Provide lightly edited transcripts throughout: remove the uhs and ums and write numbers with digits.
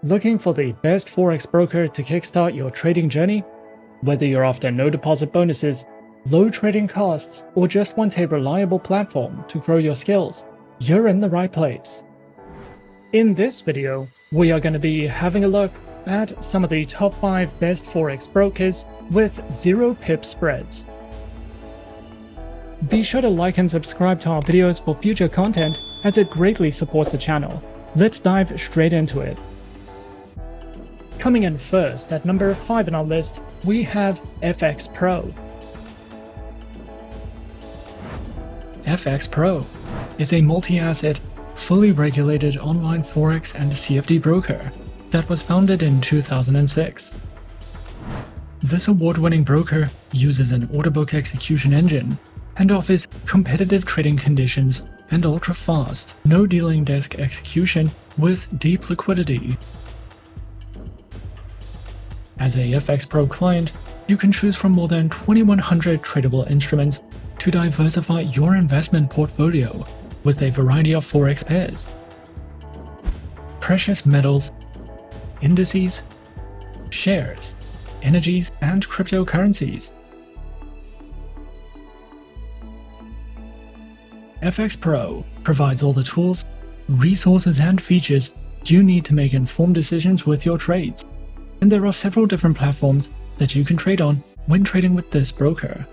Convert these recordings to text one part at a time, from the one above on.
Looking for the best Forex broker to kickstart your trading journey? Whether you're after no deposit bonuses, low trading costs, or just want a reliable platform to grow your skills, you're in the right place. In this video, we are going to be having a look at some of the top 5 best Forex brokers with 0 pip spreads. Be sure to like and subscribe to our videos for future content, as it greatly supports the channel. Let's dive straight into it. Coming in first at number 5 on our list, we have FXPro. FXPro is a multi-asset, fully regulated online Forex and CFD broker that was founded in 2006. This award-winning broker uses an order book execution engine and offers competitive trading conditions and ultra-fast, no-dealing desk execution with deep liquidity. As a FXPro client, you can choose from more than 2,100 tradable instruments to diversify your investment portfolio with a variety of Forex pairs, precious metals, indices, shares, energies, and cryptocurrencies. FXPro provides all the tools, resources, and features you need to make informed decisions with your trades. And there are several different platforms that you can trade on when trading with this broker.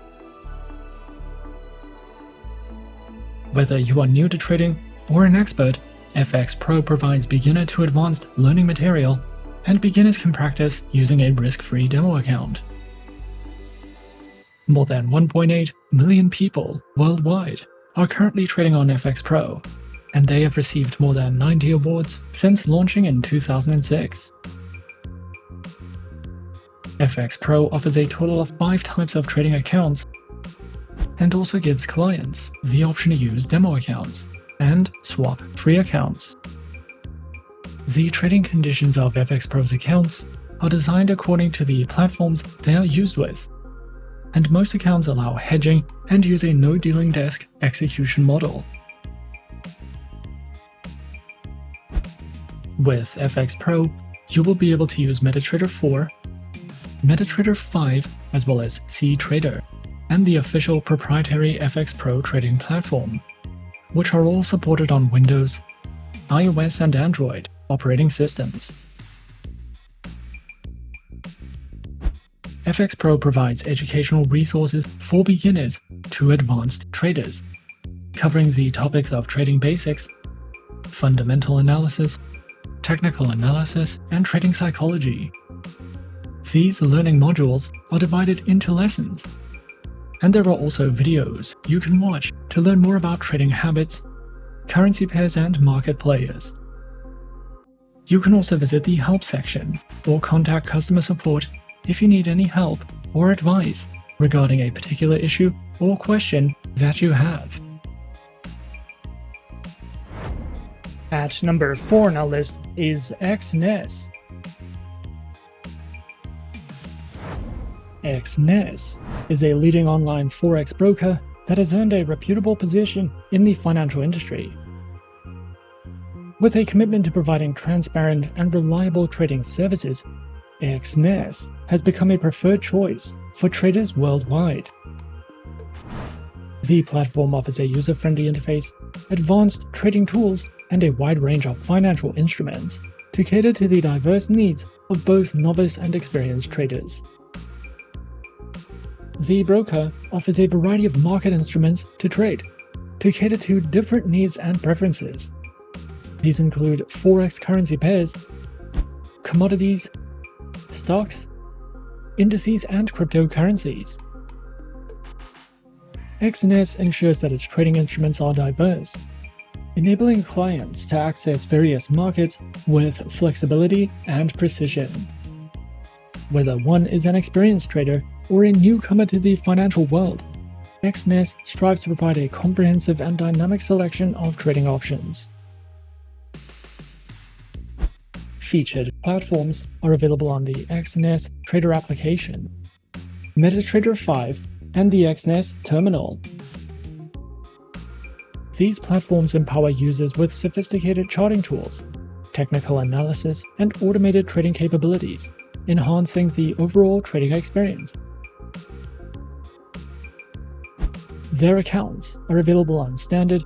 Whether you are new to trading or an expert, FXPro provides beginner to advanced learning material, and beginners can practice using a risk-free demo account. More than 1.8 million people worldwide are currently trading on FXPro, and they have received more than 90 awards since launching in 2006. FXPro offers a total of 5 types of trading accounts and also gives clients the option to use demo accounts and swap free accounts. The trading conditions of FXPro's accounts are designed according to the platforms they are used with, and most accounts allow hedging and use a no-dealing desk execution model. With FXPro, you will be able to use MetaTrader 4, MetaTrader 5, as well as CTrader, and the official proprietary FXPro trading platform, which are all supported on Windows, iOS, and Android operating systems. FXPro provides educational resources for beginners to advanced traders, covering the topics of trading basics, fundamental analysis, technical analysis, and trading psychology. These learning modules are divided into lessons, and there are also videos you can watch to learn more about trading habits, currency pairs, and market players. You can also visit the help section or contact customer support if you need any help or advice regarding a particular issue or question that you have. At number 4 on our list is Exness. Exness is a leading online Forex broker that has earned a reputable position in the financial industry. With a commitment to providing transparent and reliable trading services, Exness has become a preferred choice for traders worldwide. The platform offers a user-friendly interface, advanced trading tools, and a wide range of financial instruments to cater to the diverse needs of both novice and experienced traders. The broker offers a variety of market instruments to trade, to cater to different needs and preferences. These include Forex currency pairs, commodities, stocks, indices, and cryptocurrencies. Exness ensures that its trading instruments are diverse, enabling clients to access various markets with flexibility and precision. Whether one is an experienced trader or a newcomer to the financial world, Exness strives to provide a comprehensive and dynamic selection of trading options. Featured platforms are available on the Exness Trader application, MetaTrader 5, and the Exness terminal. These platforms empower users with sophisticated charting tools, technical analysis, and automated trading capabilities, enhancing the overall trading experience. Their accounts are available on standard,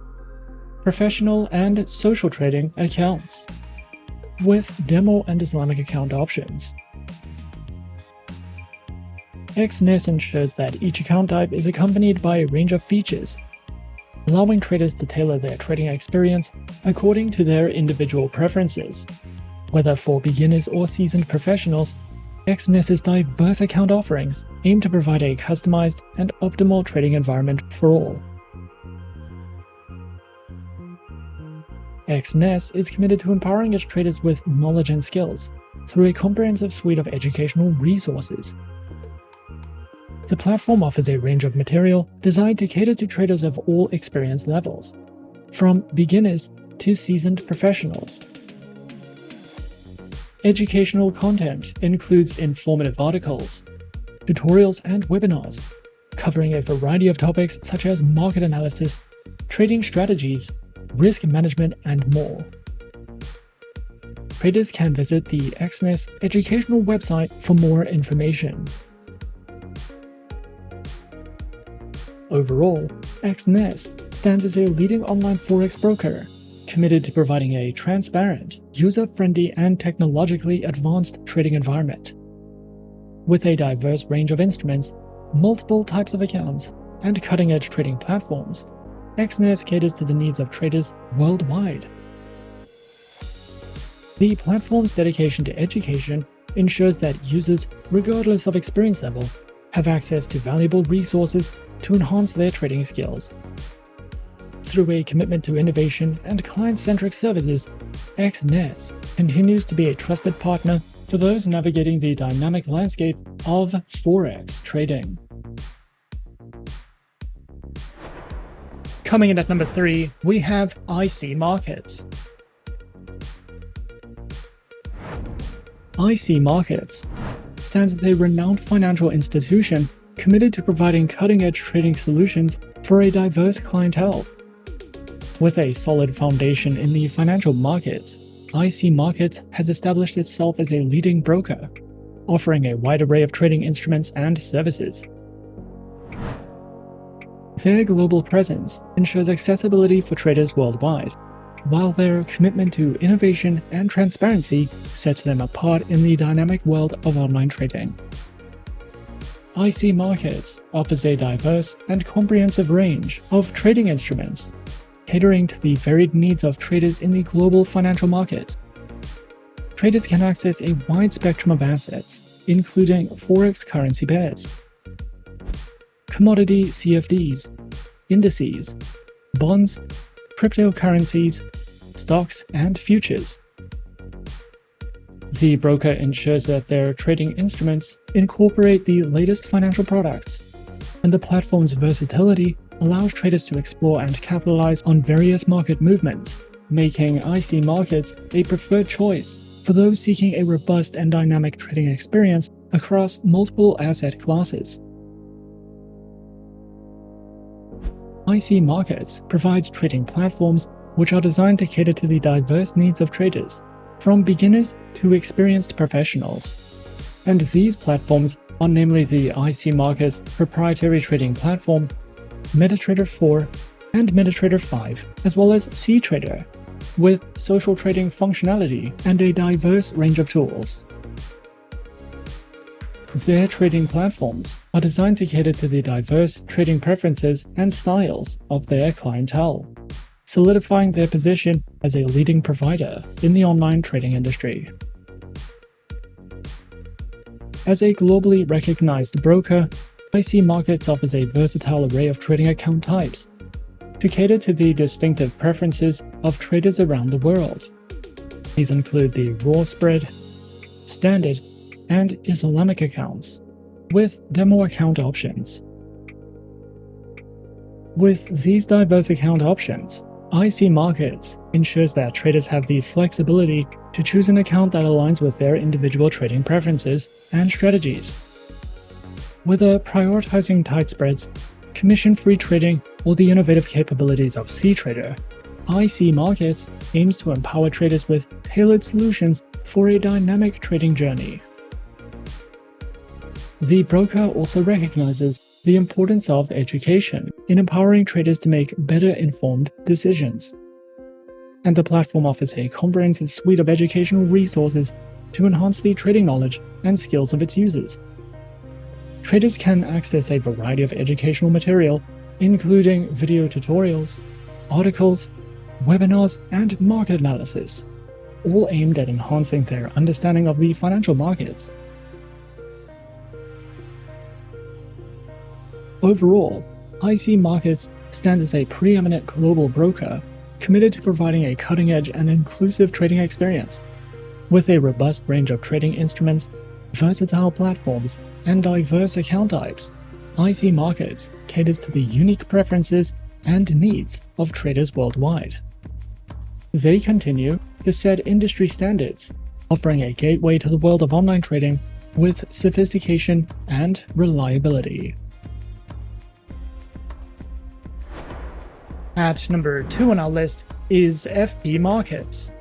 professional, and social trading accounts, with demo and Islamic account options. Exness ensures that each account type is accompanied by a range of features, allowing traders to tailor their trading experience according to their individual preferences. Whether for beginners or seasoned professionals, Exness's diverse account offerings aim to provide a customized and optimal trading environment for all. Exness is committed to empowering its traders with knowledge and skills through a comprehensive suite of educational resources. The platform offers a range of material designed to cater to traders of all experience levels, from beginners to seasoned professionals. Educational content includes informative articles, tutorials, and webinars, covering a variety of topics such as market analysis, trading strategies, risk management, and more. Traders can visit the Exness educational website for more information. Overall, Exness stands as a leading online Forex broker, committed to providing a transparent, user-friendly, and technologically advanced trading environment. With a diverse range of instruments, multiple types of accounts, and cutting-edge trading platforms, Exness caters to the needs of traders worldwide. The platform's dedication to education ensures that users, regardless of experience level, have access to valuable resources to enhance their trading skills. Through a commitment to innovation and client-centric services, Exness continues to be a trusted partner for those navigating the dynamic landscape of Forex trading. Coming in at number 3, we have IC Markets. IC Markets stands as a renowned financial institution committed to providing cutting-edge trading solutions for a diverse clientele. With a solid foundation in the financial markets, IC Markets has established itself as a leading broker, offering a wide array of trading instruments and services. Their global presence ensures accessibility for traders worldwide, while their commitment to innovation and transparency sets them apart in the dynamic world of online trading. IC Markets offers a diverse and comprehensive range of trading instruments, catering to the varied needs of traders in the global financial markets. Traders can access a wide spectrum of assets, including Forex currency pairs, commodity CFDs, indices, bonds, cryptocurrencies, stocks, and futures. The broker ensures that their trading instruments incorporate the latest financial products, and the platform's versatility allows traders to explore and capitalize on various market movements, making IC Markets a preferred choice for those seeking a robust and dynamic trading experience across multiple asset classes. IC Markets provides trading platforms which are designed to cater to the diverse needs of traders, from beginners to experienced professionals. And these platforms are namely the IC Markets proprietary trading platform, MetaTrader 4, and MetaTrader 5, as well as CTrader, with social trading functionality and a diverse range of tools. Their trading platforms are designed to cater to the diverse trading preferences and styles of their clientele, solidifying their position as a leading provider in the online trading industry. As a globally recognized broker, IC Markets offers a versatile array of trading account types to cater to the distinctive preferences of traders around the world. These include the raw spread, standard, and Islamic accounts, with demo account options. With these diverse account options, IC Markets ensures that traders have the flexibility to choose an account that aligns with their individual trading preferences and strategies. Whether prioritizing tight spreads, commission-free trading, or the innovative capabilities of CTrader, IC Markets aims to empower traders with tailored solutions for a dynamic trading journey. The broker also recognizes the importance of education in empowering traders to make better informed decisions. And the platform offers a comprehensive suite of educational resources to enhance the trading knowledge and skills of its users. Traders can access a variety of educational material, including video tutorials, articles, webinars, and market analysis, all aimed at enhancing their understanding of the financial markets. Overall, IC Markets stands as a preeminent global broker committed to providing a cutting-edge and inclusive trading experience. With a robust range of trading instruments, versatile platforms, and diverse account types, IC Markets caters to the unique preferences and needs of traders worldwide. They continue to set industry standards, offering a gateway to the world of online trading with sophistication and reliability. At number 2 on our list is FP Markets.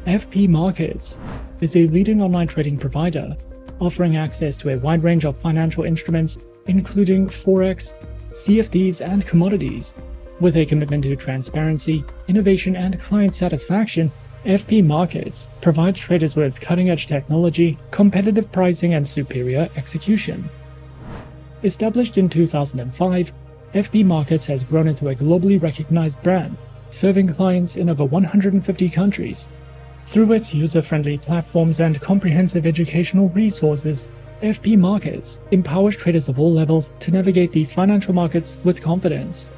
FP Markets is a leading online trading provider, offering access to a wide range of financial instruments, including Forex, CFDs, and commodities. With a commitment to transparency, innovation, and client satisfaction, FP Markets provides traders with cutting-edge technology, competitive pricing, and superior execution. Established in 2005, FP Markets has grown into a globally recognized brand, serving clients in over 150 countries. Through its user-friendly platforms and comprehensive educational resources, FP Markets empowers traders of all levels to navigate the financial markets with confidence.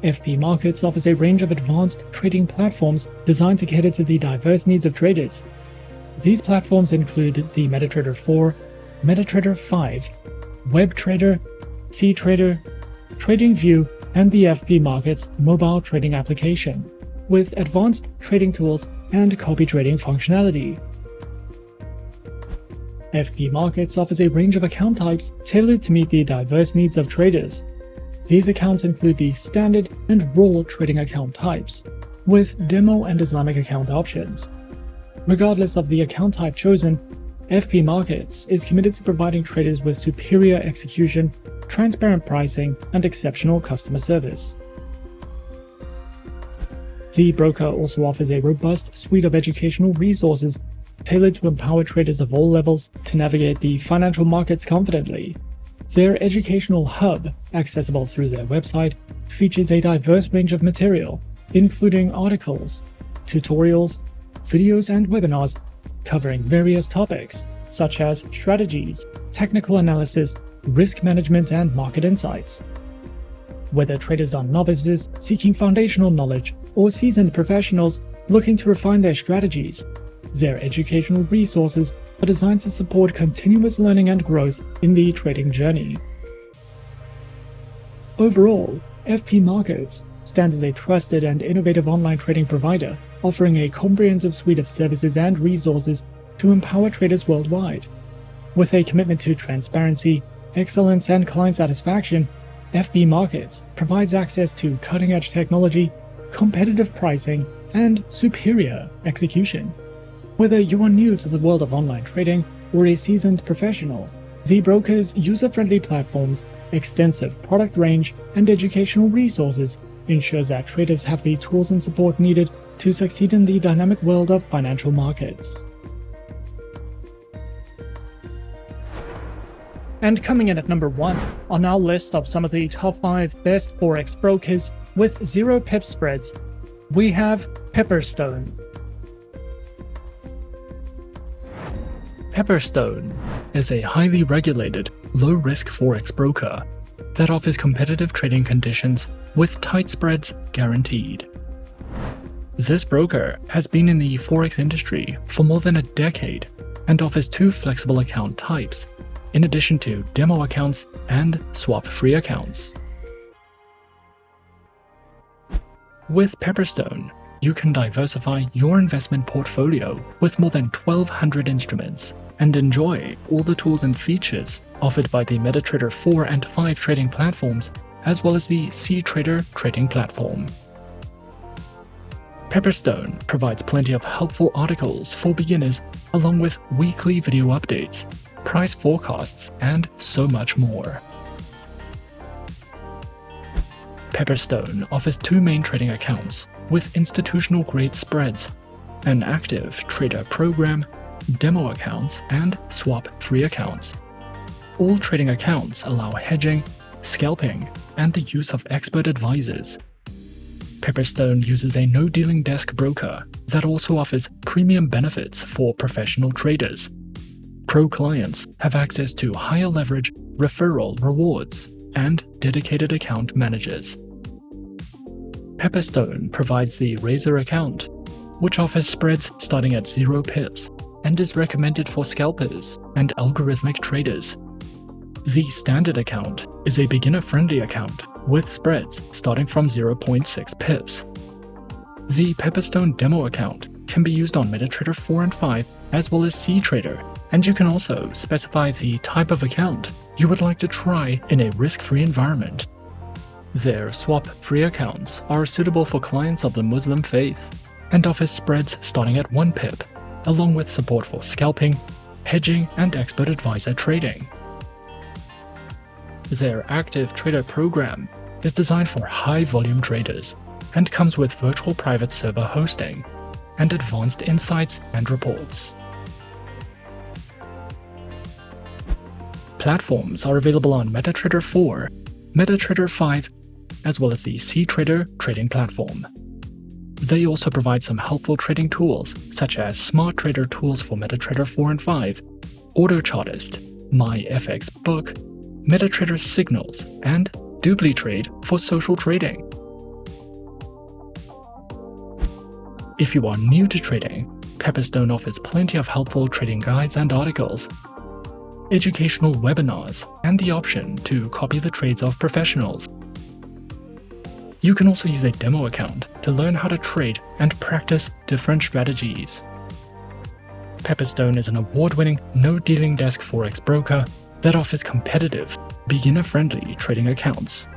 FP Markets offers a range of advanced trading platforms designed to cater to the diverse needs of traders. These platforms include the MetaTrader 4, MetaTrader 5, WebTrader, CTrader, TradingView, and the FP Markets mobile trading application, with advanced trading tools and copy trading functionality. FP Markets offers a range of account types tailored to meet the diverse needs of traders. These accounts include the standard and raw trading account types, with demo and Islamic account options. Regardless of the account type chosen, FP Markets is committed to providing traders with superior execution, transparent pricing, and exceptional customer service. The broker also offers a robust suite of educational resources tailored to empower traders of all levels to navigate the financial markets confidently. Their educational hub, accessible through their website, features a diverse range of material, including articles, tutorials, videos, and webinars covering various topics such as strategies, technical analysis, risk management, and market insights. Whether traders are novices seeking foundational knowledge or seasoned professionals looking to refine their strategies, their educational resources are designed to support continuous learning and growth in the trading journey. Overall, FP Markets stands as a trusted and innovative online trading provider, offering a comprehensive suite of services and resources to empower traders worldwide. With a commitment to transparency, excellence, and client satisfaction, FP Markets provides access to cutting-edge technology, competitive pricing, and superior execution. Whether you are new to the world of online trading or a seasoned professional, the broker's user-friendly platforms, extensive product range, and educational resources ensures that traders have the tools and support needed to succeed in the dynamic world of financial markets. And coming in at number 1 on our list of some of the top 5 best Forex brokers with zero pip spreads, we have Pepperstone. Pepperstone is a highly regulated, low-risk Forex broker that offers competitive trading conditions with tight spreads guaranteed. This broker has been in the Forex industry for more than a decade and offers 2 flexible account types, in addition to demo accounts and swap-free accounts. With Pepperstone, you can diversify your investment portfolio with more than 1,200 instruments and enjoy all the tools and features offered by the MetaTrader 4 and 5 trading platforms, as well as the CTrader trading platform. Pepperstone provides plenty of helpful articles for beginners, along with weekly video updates, price forecasts, and so much more. Pepperstone offers 2 main trading accounts with institutional-grade spreads, an active trader program, demo accounts, and swap-free accounts. All trading accounts allow hedging, scalping, and the use of expert advisors. Pepperstone uses a no-dealing desk broker that also offers premium benefits for professional traders. Pro clients have access to higher leverage referral rewards and dedicated account managers. Pepperstone provides the Razor account, which offers spreads starting at 0 pips and is recommended for scalpers and algorithmic traders. The Standard account is a beginner-friendly account with spreads starting from 0.6 pips. The Pepperstone demo account can be used on MetaTrader 4 and 5 as well as CTrader, and you can also specify the type of account you would like to try in a risk-free environment. Their swap-free accounts are suitable for clients of the Muslim faith and offer spreads starting at 1 pip, along with support for scalping, hedging, and expert advisor trading. Their active trader program is designed for high-volume traders and comes with virtual private server hosting and advanced insights and reports. Platforms are available on MetaTrader 4, MetaTrader 5, as well as the CTrader trading platform. They also provide some helpful trading tools such as Smart Trader tools for MetaTrader 4 and 5, AutoChartist, MyFXBook, MetaTrader Signals, and DupliTrade for social trading. If you are new to trading, Pepperstone offers plenty of helpful trading guides and articles, educational webinars, and the option to copy the trades of professionals. You can also use a demo account to learn how to trade and practice different strategies. Pepperstone is an award-winning no-dealing desk Forex broker that offers competitive, beginner-friendly trading accounts.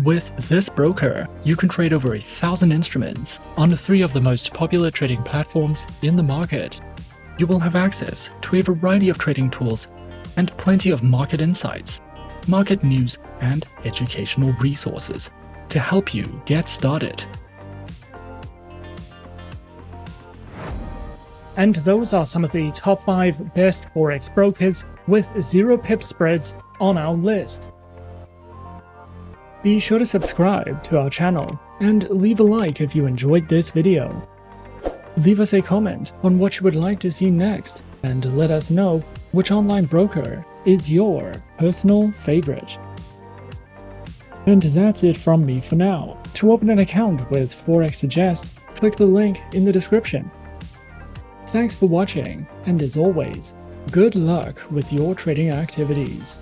With this broker, you can trade over 1,000 instruments on 3 of the most popular trading platforms in the market. You will have access to a variety of trading tools and plenty of market insights, market news, and educational resources to help you get started. And those are some of the top 5 best Forex brokers with 0 pip spreads on our list. Be sure to subscribe to our channel and leave a like if you enjoyed this video. Leave us a comment on what you would like to see next and let us know which online broker is your personal favorite. And that's it from me for now. To open an account with Forexsuggest, click the link in the description. Thanks for watching, and as always, good luck with your trading activities.